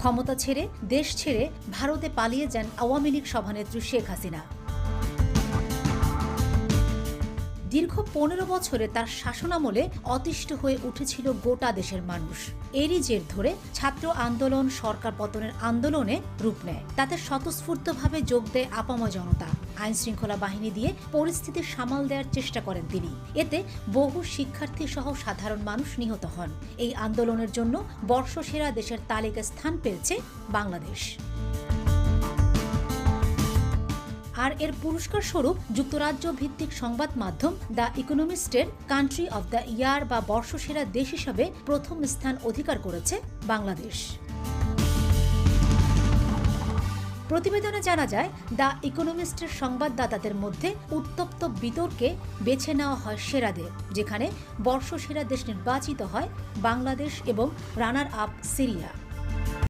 ক্ষমতা ছেড়ে দেশ ছেড়ে ভারতে পালিয়ে যান আওয়ামী লীগ সভানেত্রী শেখ হাসিনা। দীর্ঘ ১৫ বছরে তার শাসনামলে অতিষ্ঠ হয়ে উঠেছিল গোটা দেশের মানুষ। এরই জের ধরে ছাত্র আন্দোলন সরকার পতনের আন্দোলনে রূপ নেয়। তাতে স্বতঃস্ফূর্তভাবে যোগ দেয় আপামর জনতা। আইন শৃঙ্খলা বাহিনী দিয়ে পরিস্থিতি সামাল দেওয়ার চেষ্টা করেন তিনি। এতে বহু শিক্ষার্থী সহ সাধারণ মানুষ নিহত হন। এই আন্দোলনের জন্য বর্ষসেরা দেশের তালিকায় স্থান পেয়েছে বাংলাদেশ। আর এর পুরস্কার স্বরূপ যুক্তরাজ্য ভিত্তিক সংবাদ মাধ্যম দ্য ইকোনমিস্টের কান্ট্রি অব দ্য ইয়ার বা বর্ষসেরা দেশ হিসাবে প্রথম স্থান অধিকার করেছে বাংলাদেশ। প্রতিবেদনে জানা যায়, দ্য ইকোনমিস্টের সংবাদদাতাদের মধ্যে উত্তপ্ত বিতর্কে বেছে নেওয়া হয় সেরাদের, যেখানে বর্ষসেরা দেশ নির্বাচিত হয় বাংলাদেশ এবং রানার আপ সিরিয়া।